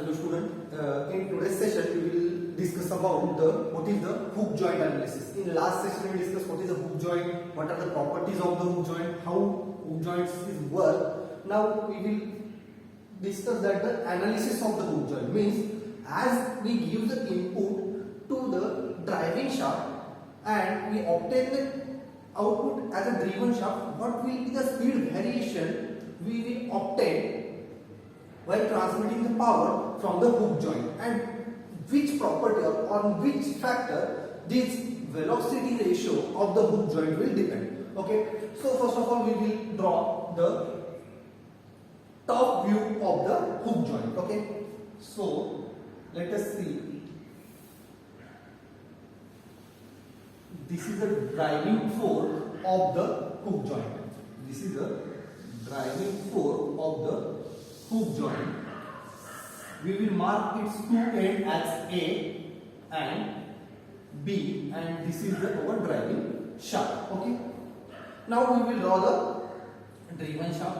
Hello student, in today's session we will discuss about what is the hook joint analysis. In last session we discussed what is the hook joint, what are the properties of the hook joint, how hook joints work. Now we will discuss that the analysis of the hook joint means as we give the input to the driving shaft and we obtain the output as a driven shaft, what will be the speed variation we will obtain while transmitting the power from the hook joint, and which property or on which factor this velocity ratio of the hook joint will depend. Okay, so first of all we will draw the top view of the hook joint. Okay, so let us see. This is the driving force of the hook joint. This is the driving force of the hook joint. We will mark its two ends as A and B, and this is our driving shaft. Okay. Now we will draw the driven shaft.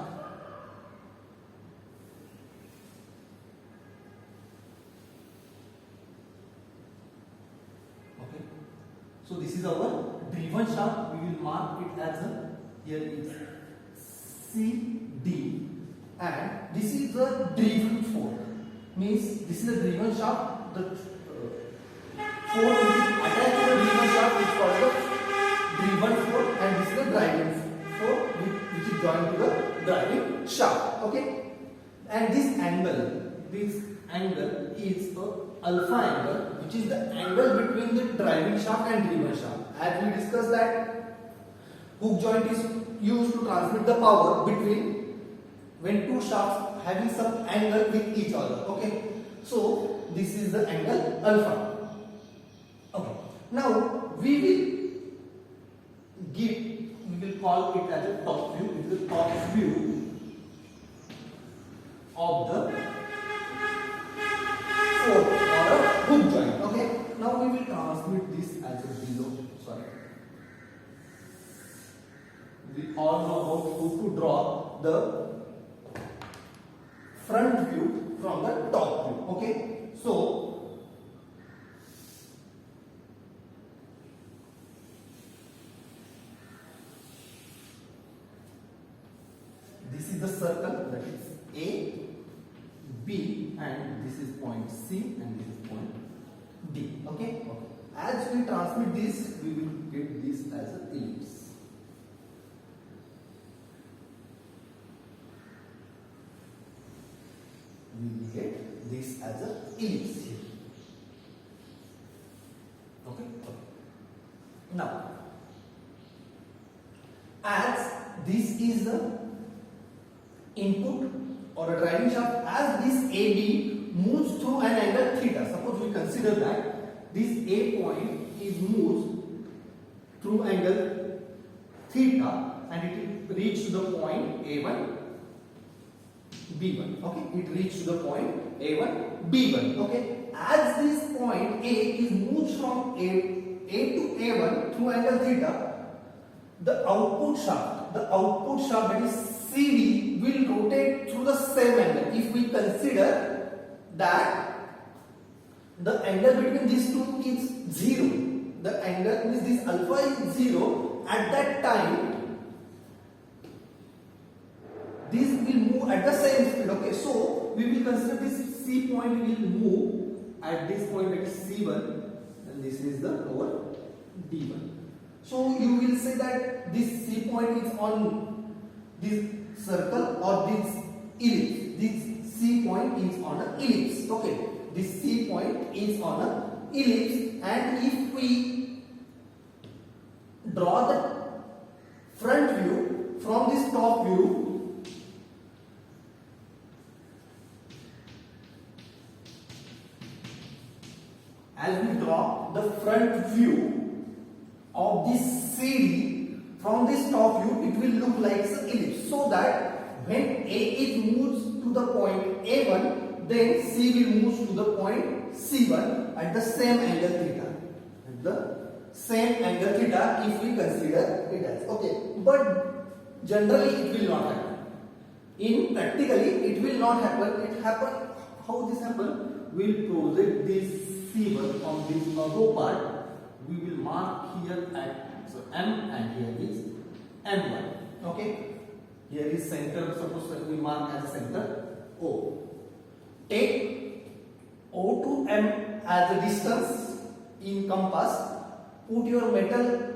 Okay. So this is our driven shaft. We will mark it as a, here is CD. And this is the driven force, means this is the driven shaft. The force which is attached to the driven shaft is called the driven force, and this is the driving force which is joined to the driving shaft. Okay, and this angle is the alpha angle, which is the angle between the driving shaft and driven shaft. As we discussed that hook joint is used to transmit the power between when two shafts having some angle with each other. Okay, so this is the angle alpha. Okay, now we will call it as a top view. It is the top view of the force or a hook joint. Okay, now we will transmit this as a below. Sorry, we all know how to draw the front view from the top view. Okay, so this is the circle, that is A, B, and this is point C, and this is point D. Okay, as we transmit this, we will get this as an ellipse. We will get this as an ellipse here. Okay. Now, as this is the input or a driving shaft, as this AB moves through an angle theta. Suppose we consider that this A point is moves through angle theta and it reaches the point A1. B1. Okay, it reached to the point A1, B1. Okay, as this point A is moved from A to A1 through angle theta, the output shaft that is CD will rotate through the same angle. If we consider that the angle between these two is 0, the angle means this alpha is 0, at that time this will move at the same speed. Okay, so we will consider this C point will move at this point, that is C1, and this is the our D1. So you will say that this C point is on this circle or this ellipse. This C point is on an ellipse. Okay, this C point is on an ellipse, and if we draw the front view from this top view, as we draw the front view of this CD from this top view, it will look like an ellipse, so that when A is moves to the point A1, then C will move to the point C1 at the same angle theta. At the same angle theta, if we consider it as. Okay, but generally it will not happen. In practically it will not happen. It happen how this happen? We will project this C1 from this above part. We will mark here at M, and here is M1. Okay. Here is center. Suppose that we mark as center O. Take O to M as a distance in compass. Put your metal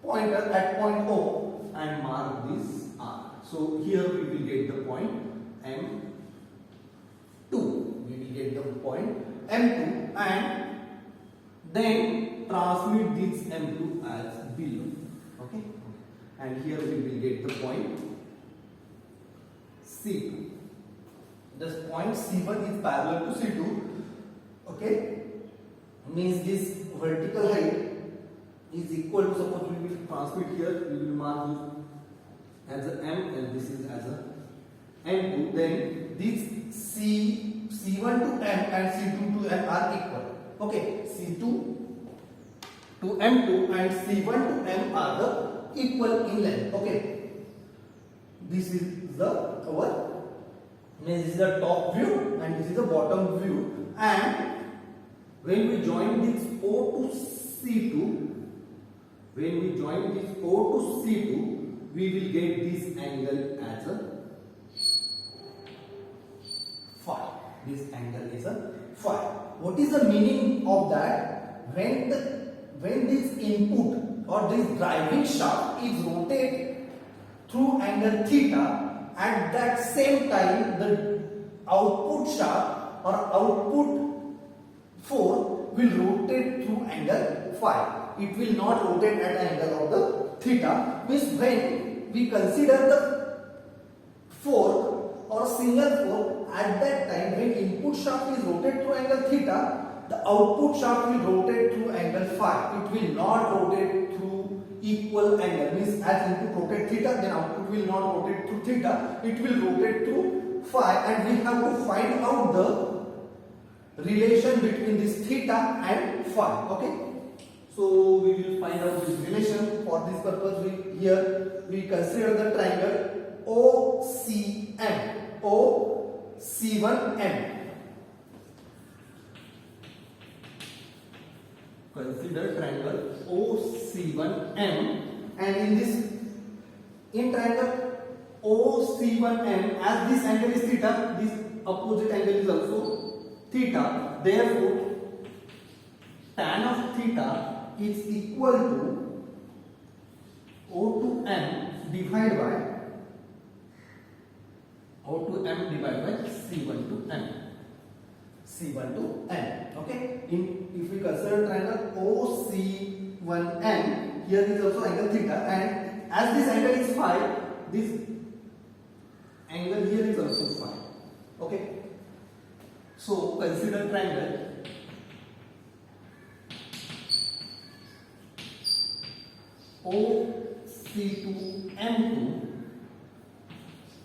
pointer at point O and mark this R. So here we will get the point M2. We will get the point M2 and then transmit this M2 as below. Okay. And here we will get the point C2. This point C1 is parallel to C2. Okay. Means this vertical height is equal to, suppose we will transmit here, we will mark this as a M and this is as a M2. Then this C1 to M and C2 to M are equal. Okay. C2 to M2 and C1 to M are the equal in length. Okay. This is the this is the top view and this is the bottom view, and when we join this O to C2, we will get this angle as a phi. This angle is a phi. What is the meaning of that? When this input or this driving shaft is rotated through angle theta, at that same time the output shaft or output force will rotate through angle phi. It will not rotate at the angle of the theta. Means when we consider the force or single force, at that time when input shaft is rotated through angle theta, the output shaft will rotate through angle phi. It will not rotate through equal angle. Means as input rotate theta, then output will not rotate through theta. It will rotate through phi, and we have to find out the relation between this theta and phi. Okay. So we will find out this relation. For this purpose, we consider the triangle OCM. OC1M. Consider triangle OC1M, and in triangle OC1M, as this angle is theta, this opposite angle is also theta. Therefore, tan of theta is equal to O to M divided by C1 to M. C1 to M. Okay. If we consider triangle OC1M, here is also angle theta, and as this angle is phi, this angle here is also phi. Okay. So consider triangle OC2M2.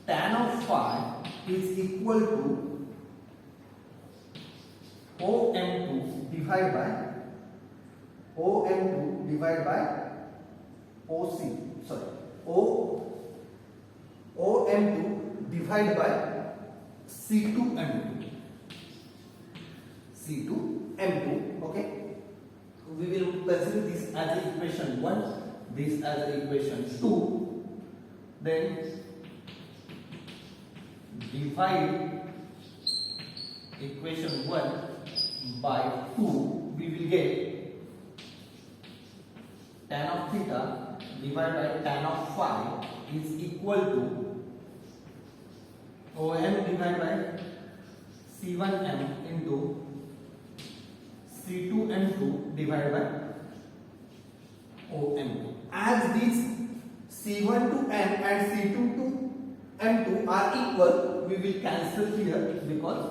Tan of phi is equal to OM2 divided by OC. Sorry, OM2 divided by C2M2. C2M2. Okay. We will consider this as equation 1, this as equation 2. Then divide equation 1 by 2, we will get tan of theta divided by tan of phi is equal to OM divided by C1M into C2M2 divided by OM2. As these C1 to M and C2 to M2 are equal, we will cancel here because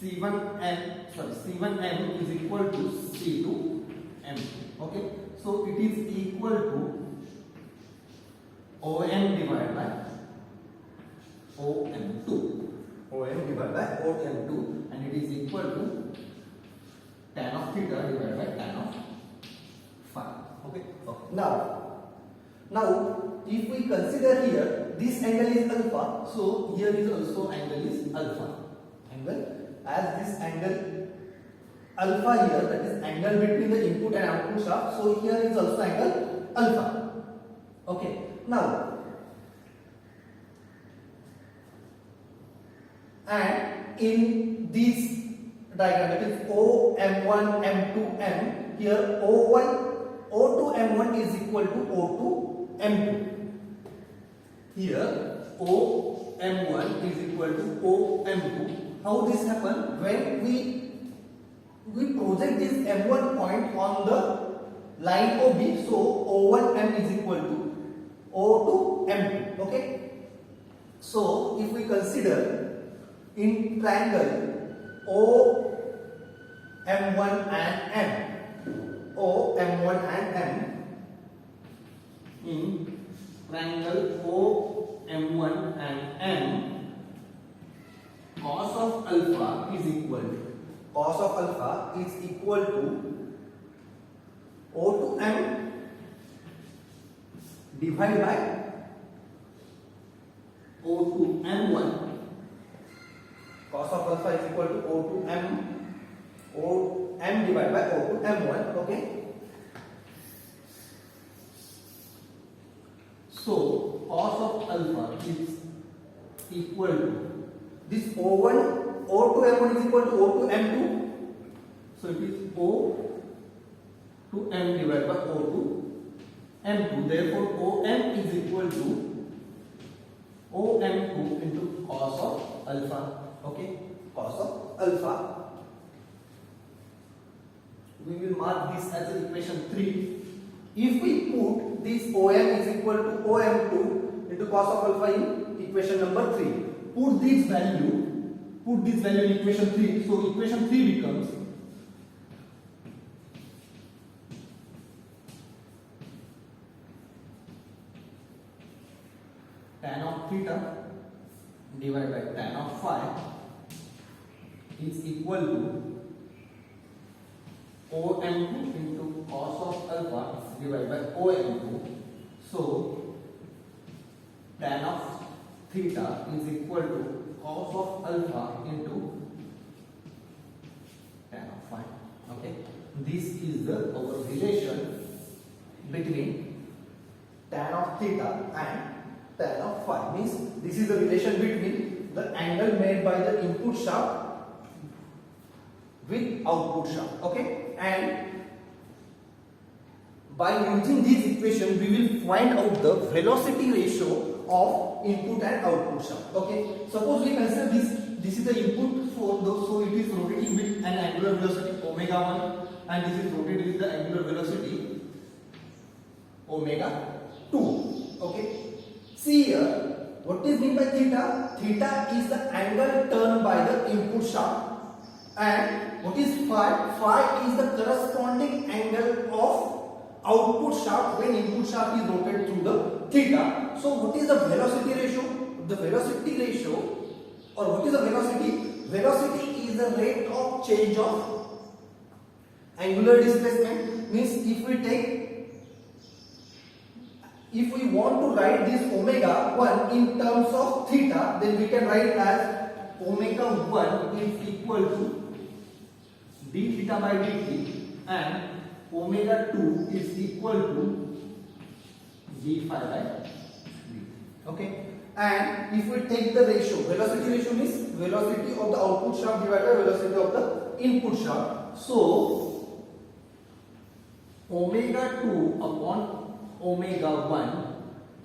C1M is equal to C2M2. Okay, so it is equal to OM divided by OM2. OM divided by OM2, and it is equal to tan of theta divided by tan of phi. Okay. Now, if we consider here this angle is alpha, so here is also angle is alpha. angle, as this angle alpha here, that is angle between the input and output shaft, so here is also angle alpha. Okay, now and in this diagram, that is OM1 M2 M, here O2 M1 is equal to O2 M2. Here OM1 is equal to OM2. How this happen? When we project this M1 point on the line OB, so O1M is equal to O2M2. Okay. So if we consider in triangle OM1 and M, OM1 and M, in triangle OM1 and M, cos of alpha is equal to O2M divided by O2M1. Cos of alpha is equal to O2M divided by O2M1. Okay. So cos of alpha is equal to this O2M1 is equal to O2M2. So it is O2M divided by O2M2. Therefore OM is equal to OM2 into cos of alpha. Okay, cos of alpha. We will mark this as equation 3. If we put this OM is equal to OM2 into cos of alpha in equation number 3, put this value in equation 3. So equation 3 becomes tan of theta divided by tan of phi is equal to OM2 into cos of alpha divided by OM2. So tan of theta is equal to cos of alpha into tan of phi. Okay, this is our relation between tan of theta and tan of phi. Means this is the relation between the angle made by the input shaft with output shaft. Okay, and by using this equation we will find out the velocity ratio of input and output shaft. Okay, suppose we consider this is the input for those, so it is rotating with an angular velocity omega 1 and this is rotating with the angular velocity omega 2. Okay, see here, what is meant by theta? Theta is the angle turned by the input shaft, and what is phi? Phi is the corresponding angle of output shaft when input shaft is rotated through the theta. So what is the velocity ratio? The velocity ratio, or what is the velocity? Velocity is the rate of change of angular displacement. Means if we want to write this omega 1 in terms of theta, then we can write as omega 1 is equal to d theta by dt, and omega 2 is equal to d phi by dt. Okay, and if we take the ratio, velocity ratio means velocity of the output shaft divided by velocity of the input shaft. So omega 2 upon omega 1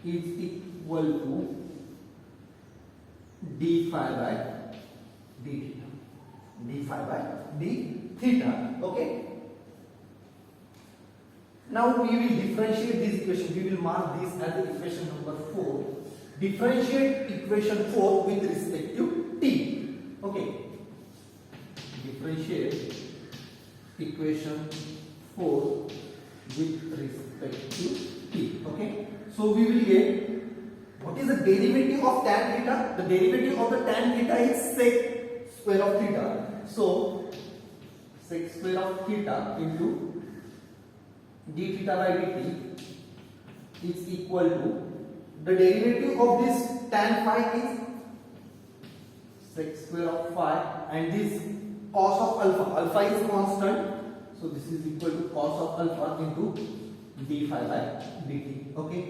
is equal to d phi by d theta. D phi by d theta. Okay. Now we will differentiate this equation. We will mark this as equation number 4. Differentiate equation 4 with respect to t. Okay. Differentiate equation 4 with respect to t. Okay. So we will get, what is the derivative of tan theta? The derivative of the tan theta is sec square of theta. So sec square of theta into d theta by dt is equal to, the derivative of this tan phi is sec square of phi, and this cos of alpha is constant, so this is equal to cos of alpha into d phi by dt. Okay,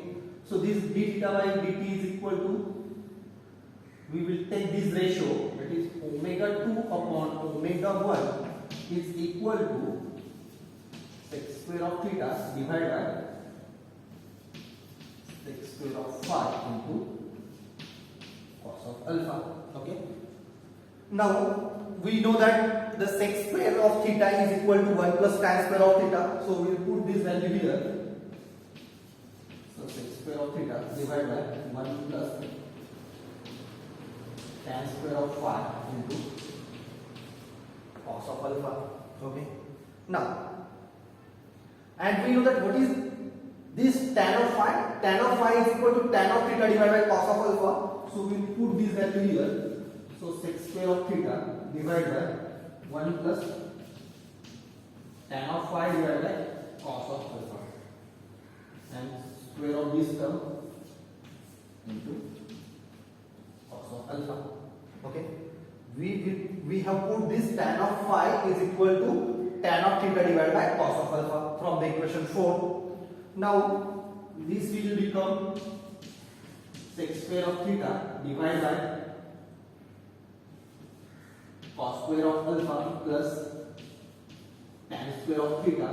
so this d theta by dt is equal to, we will take this ratio, that is omega 2 upon omega 1 is equal to sec square of theta divided by sec square of phi into cos of alpha. Okay, now we know that the sec square of theta is equal to 1 plus tan square of theta, so we will put this value here. So sec square of theta divided by 1 plus tan square of phi into cos of alpha. Okay, now, and we know that what is this tan of phi? Tan of phi is equal to tan of theta divided by cos of alpha, so we will put this value here. So sec square of theta divided by 1 plus tan of phi divided by cos of alpha, and square of this term into cos of alpha. Okay, we have put this tan of phi is equal to tan of theta divided by cos of alpha from the equation 4. Now this will become sec square of theta divided by cos square of alpha plus tan square of theta,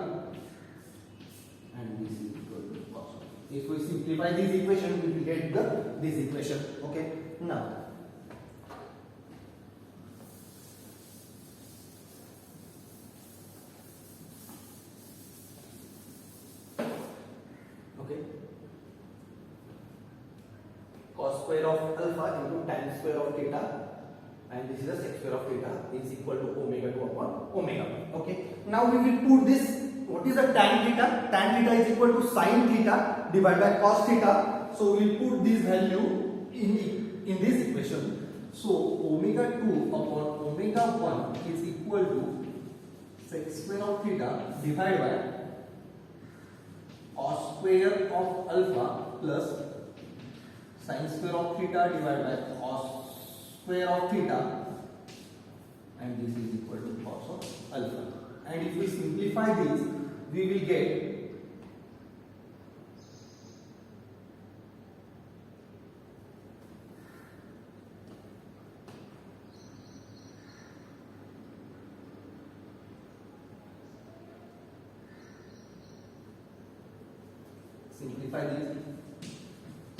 and this is equal to cos of alpha. If we simplify this equation, we will get this equation. Okay, now cos square of alpha into tan square of theta, and this is the sec square of theta is equal to omega 2 upon omega 1. Okay, now we will put this, what is the tan theta? Tan theta is equal to sin theta divided by cos theta, so we will put this value in this equation. So omega 2 upon omega 1 is equal to sec square of theta divided by cos square of alpha plus sin square of theta divided by cos square of theta, and this is equal to cos of alpha. And if we simplify this, we will get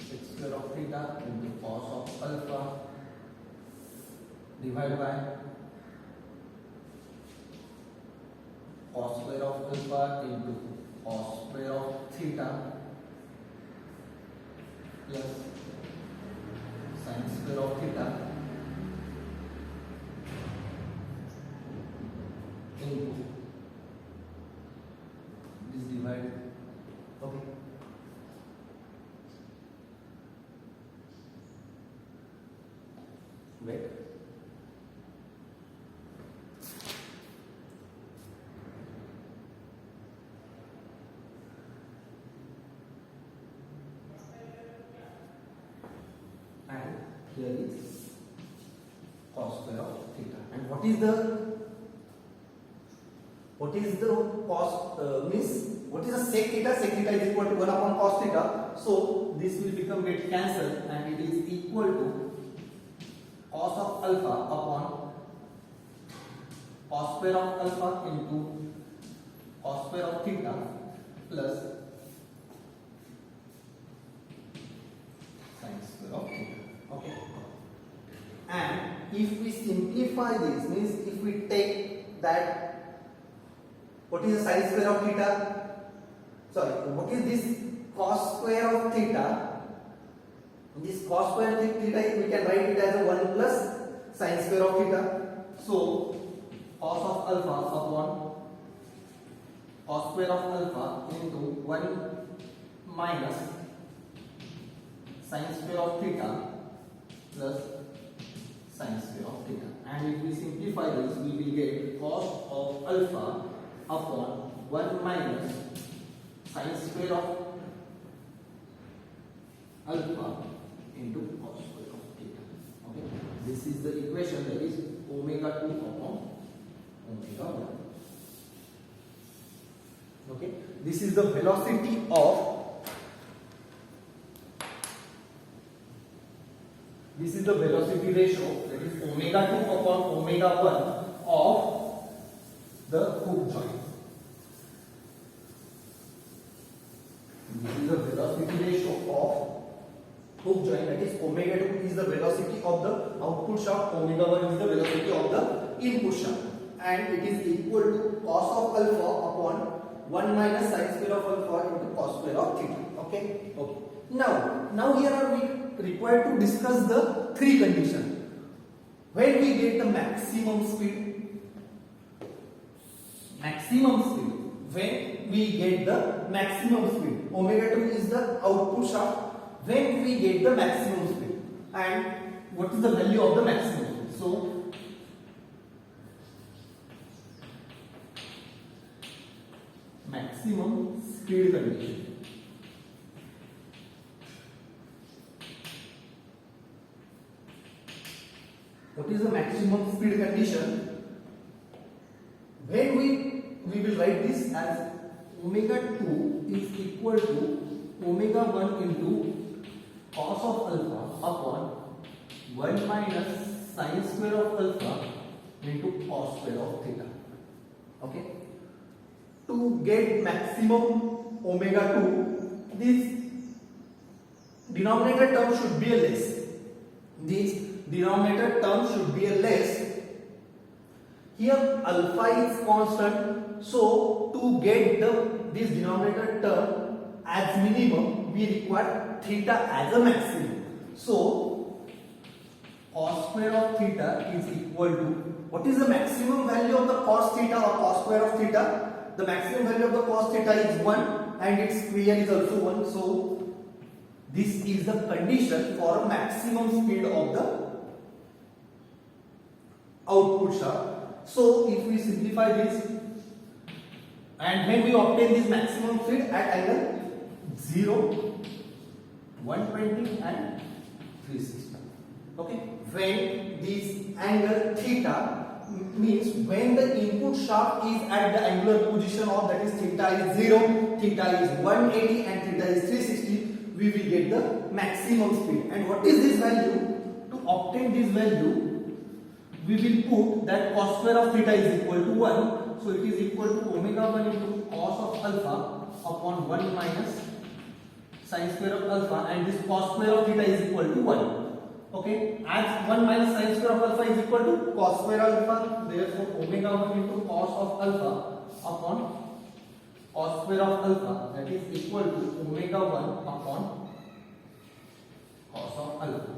sec square of theta into cos of alpha divided by cos square of alpha into cos square of theta plus sin square of theta into this divided. Okay, wait. And here is cos square of theta. And what is the cos means what is the sec theta? Sec theta is equal to 1 upon cos theta. So this will become get cancelled, and it is equal to cos of alpha upon cos square of alpha into cos square of theta plus sin square of theta. Okay, and if we simplify this, means if we take that, what is the sin square of theta? Sorry, what is this cos square of theta? This cos square of theta, we can write it as a 1 plus sin square of theta. So cos of alpha upon cos square of alpha into 1 minus sin square of theta plus sin square of theta. And if we simplify this, we will get cos of alpha upon 1 minus sin square of alpha into cos square of theta. Okay. This is the equation, that is omega 2 upon omega 1. Okay, this is the velocity of velocity ratio, that is omega 2 upon omega 1 of the hook joint. This is the velocity ratio of hook joint, that is omega 2 is the velocity of the output shaft, omega 1 is the velocity of the input shaft, and it is equal to cos of alpha upon 1 minus sin square of alpha into cos square of theta. Okay. Now here are we required to discuss the three conditions. When we get the maximum speed, when we get the maximum speed, omega 2 is the output shaft, when we get the maximum speed, and what is the value of the maximum speed? So maximum speed condition. What is the maximum speed condition? When we will write this as omega 2 is equal to omega 1 into cos of alpha upon 1 minus sin square of alpha into cos square of theta. Okay. To get maximum omega 2, this denominator term should be a less. This denominator term should be a less. Here alpha is constant, so to get this denominator term as minimum, we require theta as a maximum. So cos square of theta is equal to, what is the maximum value of the cos theta or cos square of theta? The maximum value of the cos theta is 1 and its square is also 1. So this is the condition for a maximum speed of the output shaft. So if we simplify this, and when we obtain this maximum speed at angle 0, 120 and 360. Okay, when this angle theta means when the input shaft is at the angular position of, that is theta is 0, theta is 180 and theta is 360, we will get the maximum speed. And what is this value? To obtain this value, we will put that cos square of theta is equal to 1, so it is equal to omega 1 into cos of alpha upon 1 minus sin square of alpha, and this cos square of theta is equal to 1. Okay, as 1 minus sin square of alpha is equal to cos square alpha, therefore omega 1 into cos of alpha upon cos square of alpha, that is equal to omega 1 upon cos of alpha.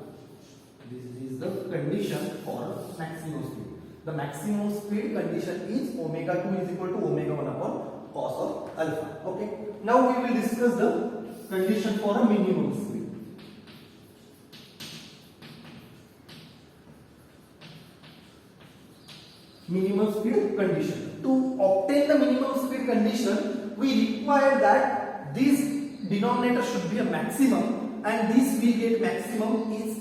This is the condition for maximum speed. The maximum speed condition is omega 2 is equal to omega 1 upon cos of alpha. Okay, now we will discuss the condition for a minimum speed. Minimum speed condition. To obtain the minimum speed condition, we require that this denominator should be a maximum, and this we get maximum is,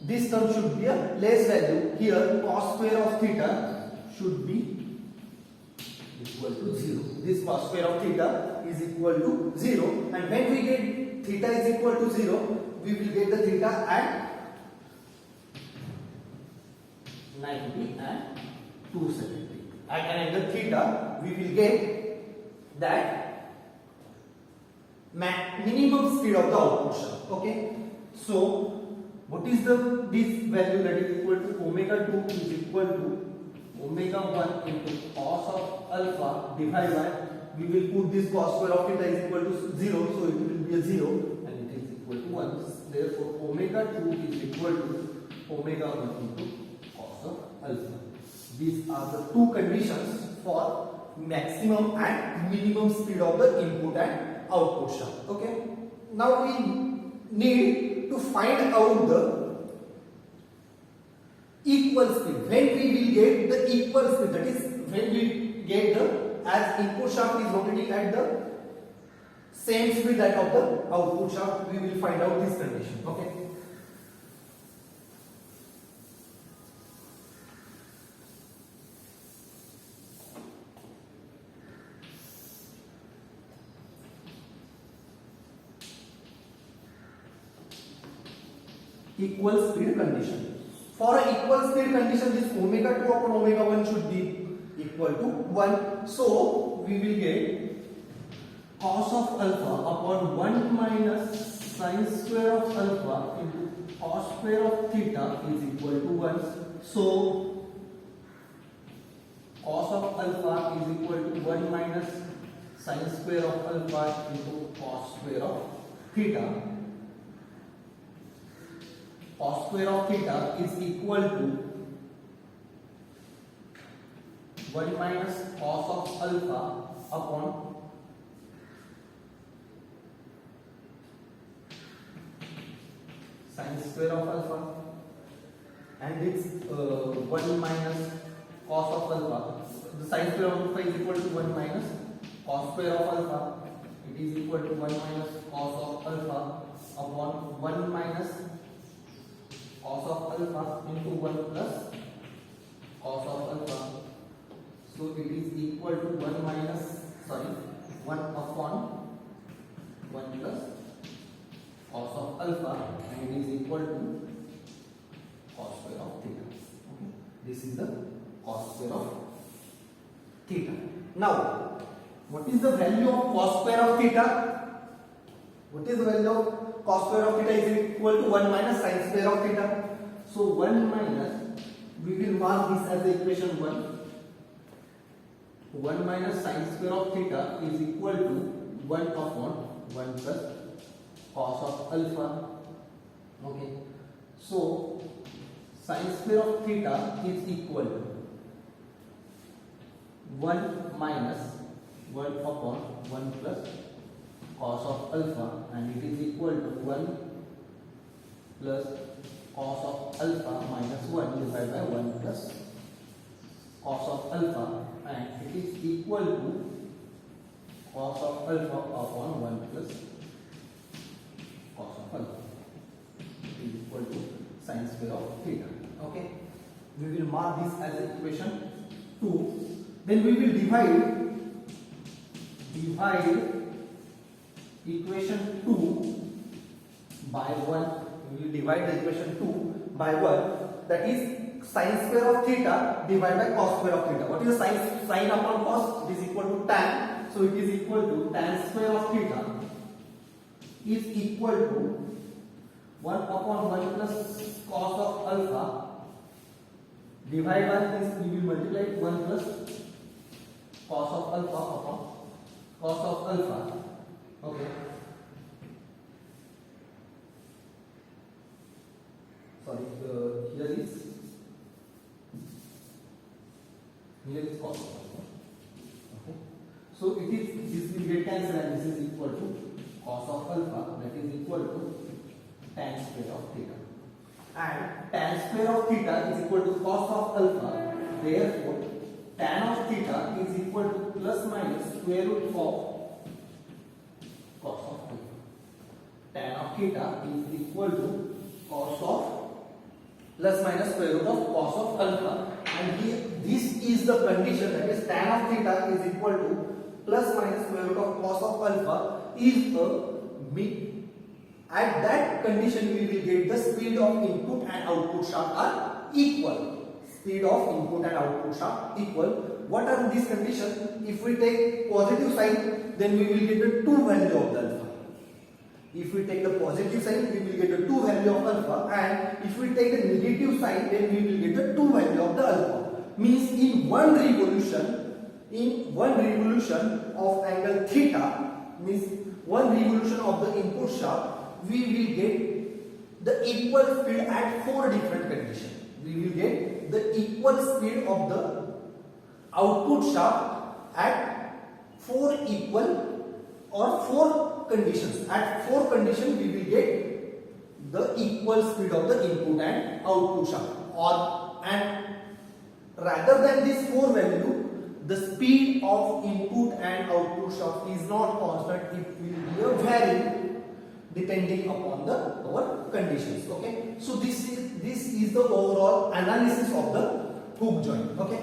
this term should be a less value. Here cos square of theta should be equal to 0. This cos square of theta is equal to 0, and when we get theta is equal to 0, we will get the theta at 90 and 270. At an angle theta, we will get that minimum speed of the output shaft. Okay, so what is this value, that is equal to omega 2 is equal to omega 1 into cos of alpha divided by, we will put this cos square of theta is equal to 0, so it will be a 0 and it is equal to 1. Therefore omega 2 is equal to omega 1 into cos of alpha. These are the two conditions for maximum and minimum speed of the input and output shaft. Okay, now we need to find out the equal speed. When we will get the equal speed, that is when we get the, as input shaft is rotating at the same speed that of the output shaft, we will find out this condition. Okay, equal speed condition. For an equal speed condition, this omega 2 upon omega 1 should be equal to 1. So we will get cos of alpha upon 1 minus sin square of alpha into cos square of theta is equal to 1. So cos of alpha is equal to 1 minus sin square of alpha into cos square of theta. Cos square of theta is equal to 1 minus cos of alpha upon sin square of alpha, and it's 1 minus cos of alpha. The sin square of alpha is equal to 1 minus cos square of alpha. It is equal to 1 minus cos of alpha upon 1 minus cos of alpha into 1 plus cos of alpha. So it is equal to 1 upon 1 plus cos of alpha, and it is equal to cos square of theta. Okay. This is the cos square of theta. Now, what is the value of cos square of theta? What is the value of cos square of theta is equal to 1 minus sin square of theta. So 1 minus, we will mark this as the equation 1. 1 minus sin square of theta is equal to 1 upon 1 plus cos of alpha. Okay. So sin square of theta is equal to 1 minus 1 upon 1 plus cos of alpha, and it is equal to 1 plus cos of alpha minus 1 divided by 1 plus cos of alpha, and it is equal to cos of alpha upon 1 plus cos of alpha. It is equal to sin square of theta. Okay. We will mark this as equation 2. Then we will divide equation 2 by 1. We will divide the equation 2 by 1. That is sin square of theta divided by cos square of theta. What is the sin upon cos? It is equal to tan. So it is equal to tan square of theta is equal to 1 upon 1 plus cos of alpha divided by this. We will multiply 1 plus cos of alpha upon cos of alpha. Okay. Sorry, here is cos of alpha. Okay. So it is, this will get cancelled, and this is equal to cos of alpha, that is equal to tan square of theta. And tan square of theta is equal to cos of alpha. Therefore, tan of theta is equal to plus minus square root of cos of theta. Tan of theta is equal to cos of plus minus square root of cos of alpha. And here, this is the condition, that is tan of theta is equal to plus minus square root of cos of alpha is a mean. At that condition, we will get the speed of input and output shaft are equal. Speed of input and output shaft equal. What are these conditions? If we take positive sign, then we will get the 2 value of the alpha. If we take the positive sign, we will get the 2 value of alpha, and if we take the negative sign, then we will get the 2 value of the alpha. Means in one revolution of angle theta, means one revolution of the input shaft, we will get the equal speed at 4 different conditions. We will get the equal speed of the output shaft at 4 equal or 4 conditions. At 4 conditions, we will get the equal speed of the input and output shaft. And rather than this 4 value, the speed of input and output shaft is not constant. It will be varying depending upon our conditions. Okay. So this is the overall analysis of the hook joint. Okay.